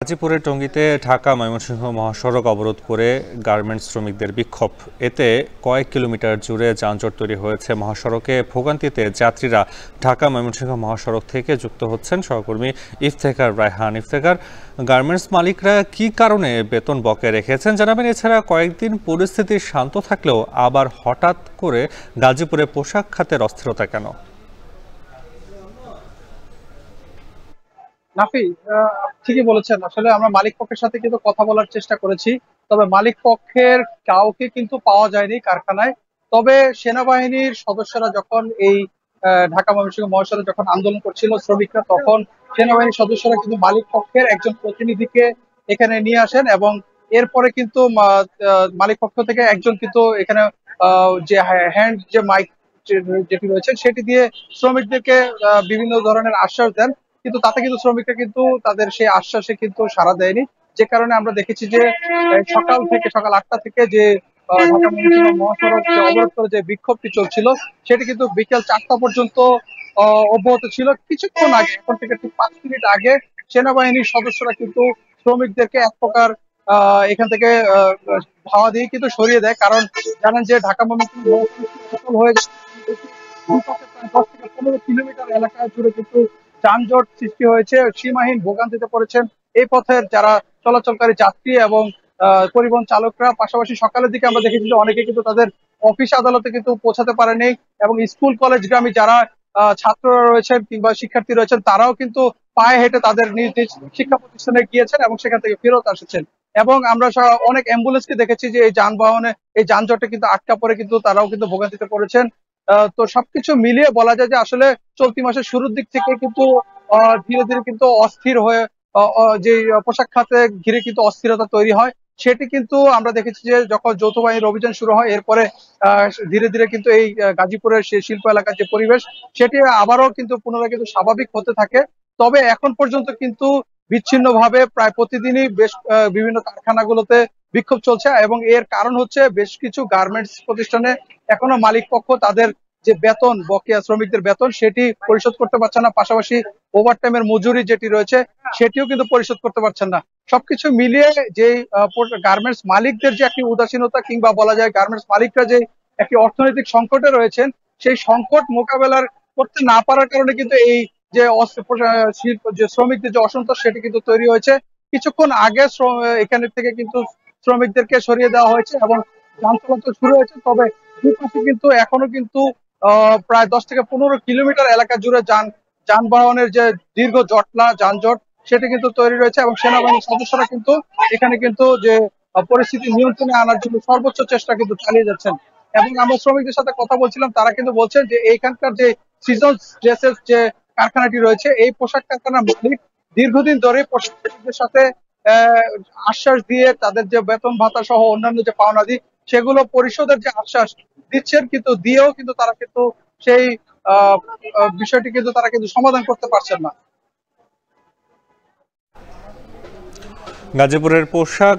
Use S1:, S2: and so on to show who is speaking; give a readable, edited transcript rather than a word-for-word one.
S1: গাজীপুরের টঙ্গীতে ঢাকা ময়মনসিংহ মহাসড়ক অবরোধ করে গার্মেন্টস শ্রমিকদের বিক্ষোভ। এতে কয়েক কিলোমিটার জুড়ে যানজট তৈরি হয়েছে। মহাসড়কে ভোগান্তিতে যাত্রীরা ঢাকা ময়মনসিংহ মহাসড়ক থেকে যুক্ত হচ্ছেন। সহকর্মী ইফতেখার রায়হান। ইফতেখার, গার্মেন্টস মালিকরা কি কারণে বেতন বকেয়া রেখেছেন জানাবেন। এছাড়া কয়েকদিন পরিস্থিতি শান্ত থাকলেও আবার হঠাৎ করে গাজীপুরে পোশাক খাতের অস্থিরতা কেন?
S2: নাফি, ঠিকই বলেছেন। আসলে আমরা মালিক পক্ষের সাথে কিন্তু কথা বলার চেষ্টা করেছি, তবে মালিক পক্ষের কাউকে কিন্তু পাওয়া যায়নি কারখানায়। তবে সেনাবাহিনীর সদস্যরা যখন এই ঢাকা ময়মনসিংহ মহাসড়কে যখন আন্দোলন করছিল শ্রমিকরা, তখন সেনাবাহিনীর সদস্যরা কিন্তু মালিক পক্ষের একজন প্রতিনিধিকে এখানে নিয়ে আসেন এবং এরপরে কিন্তু মালিক পক্ষ থেকে একজন কিন্তু এখানে যে হ্যান্ড যে মাইক যেটি রয়েছে সেটি দিয়ে শ্রমিকদেরকে বিভিন্ন ধরনের আশ্বাস দেন। কিন্তু তাতে কিন্তু শ্রমিকরা কিন্তু তাদের সেই আশ্বাসে কিন্তু সাড়া দেয়নি, যে কারণে আমরা দেখেছি যে সকাল 8টা থেকে যে ঢাকা ময়মনসিংহ মহাসড়ক যে অবরোধ করে যে বিক্ষোভটি চলছিল সেটি কিন্তু বিকেল 4টা পর্যন্ত অব্যাহত ছিল। কিছুক্ষণ আগে, এখন থেকে ঠিক 5 মিনিট আগে, সেনাবাহিনীর সদস্যরা কিন্তু শ্রমিকদেরকে এক প্রকার এখান থেকে ধাওয়া দিয়ে কিন্তু সরিয়ে দেয়। কারণ জানেন যে ঢাকা ময়মনসিংহ মহাসড়ক হয়ে দুই পাশে প্রায় 10 থেকে 15 কিলোমিটার এলাকা জুড়ে কিন্তু যানজট সৃষ্টি হয়েছে। সীমাহীন ভোগান্তিতে পড়েছেন এই পথের যারা চলাচলকারী যাত্রী এবং পরিবহন চালকরা। পাশাপাশি সকালের দিকে আমরা দেখেছি যে অনেকে কিন্তু তাদের অফিস আদালতে কিন্তু পৌঁছাতে পারেনি এবং স্কুল কলেজগামী যারা ছাত্ররা রয়েছেন কিংবা শিক্ষার্থী রয়েছেন তারাও কিন্তু পায়ে হেঁটে তাদের নিজ নিজ শিক্ষা প্রতিষ্ঠানে গিয়েছেন এবং সেখান থেকে ফেরত এসেছেন। এবং আমরা অনেক অ্যাম্বুলেন্সকে দেখেছি যে এই যানবাহনে এই যানজটে কিন্তু আটকা পড়ে কিন্তু তারাও কিন্তু ভোগান্তিতে পড়েছেন। তো সবকিছু মিলিয়ে বলা যায় যে আসলে চলতি মাসের শুরুর দিক থেকে কিন্তু ধীরে ধীরে কিন্তু অস্থির হয়ে যে পোশাক খাতে ঘিরে কিন্তু অস্থিরতা তৈরি হয়। সেটি কিন্তু আমরা দেখেছি যে যখন যৌথ বাহিনীর অভিযান শুরু হয় এরপরে ধীরে ধীরে কিন্তু এই গাজীপুরের সেই শিল্প এলাকার যে পরিবেশ সেটি আবারও কিন্তু পুনরায় কিন্তু স্বাভাবিক হতে থাকে। তবে এখন পর্যন্ত কিন্তু বিচ্ছিন্নভাবে প্রায় প্রতিদিনই বেশ বিভিন্ন কারখানাগুলোতে বিক্ষোভ চলছে এবং এর কারণ হচ্ছে বেশ কিছু গার্মেন্টস প্রতিষ্ঠানে এখনো মালিক পক্ষ তাদের যে বেতন, বকেয়া শ্রমিকদের বেতন সেটি পরিশোধ করতে পারছে না। পাশাপাশি ওভারটাইমের মজুরি যেটি রয়েছে সেটিও কিন্তু পরিশোধ করতে পারছেন না। সবকিছু মিলিয়ে যে গার্মেন্টস মালিকদের যে একটি উদাসীনতা কিংবা বলা যায় গার্মেন্টস মালিকরা যে একটি অর্থনৈতিক সংকটে রয়েছেন, সেই সংকট মোকাবেলার করতে না পারার কারণে কিন্তু এই যে শিল্প যে শ্রমিকদের যে অসন্তোষ সেটি কিন্তু তৈরি হয়েছে। কিছুক্ষণ আগে এখানে থেকে কিন্তু শ্রমিকদেরকে সরিয়ে দেওয়া হয়েছে এবং যান চলাচল শুরু হয়েছে। তবে দুপাশে কিন্তু এখনো কিন্তু প্রায় 10 থেকে 15 কিলোমিটার এলাকা জুড়ে যানবাহনের যে দীর্ঘ জটলা যানজট সেটি কিন্তু তৈরি রয়েছে এবং সেনাবাহিনীর সদস্যরা কিন্তু এখানে কিন্তু যে পরিস্থিতি নিয়ন্ত্রণে আনার জন্য সর্বোচ্চ চেষ্টা কিন্তু চালিয়ে যাচ্ছেন। এবং আমরা শ্রমিকদের সাথে কথা বলছিলাম, তারা কিন্তু বলছেন যে এইখানকার যে সিজন ড্রেসের যে কারখানাটি রয়েছে এই পোশাক কারখানার মালিক দীর্ঘদিন ধরে পোশাক শ্রমিকদের সাথে আহ, আশ্বাস দিয়ে তাদের যে বেতন ভাতা সহ অন্যান্য যে পাওনাদি সেগুলো পরিশোধের যে আশ্বাস দিচ্ছেন, কিন্তু দিয়েও কিন্তু তারা কিন্তু সেই আহ বিষয়টি কিন্তু তারা কিন্তু সমাধান করতে পারছেন না।
S1: গাজীপুরের পোশাক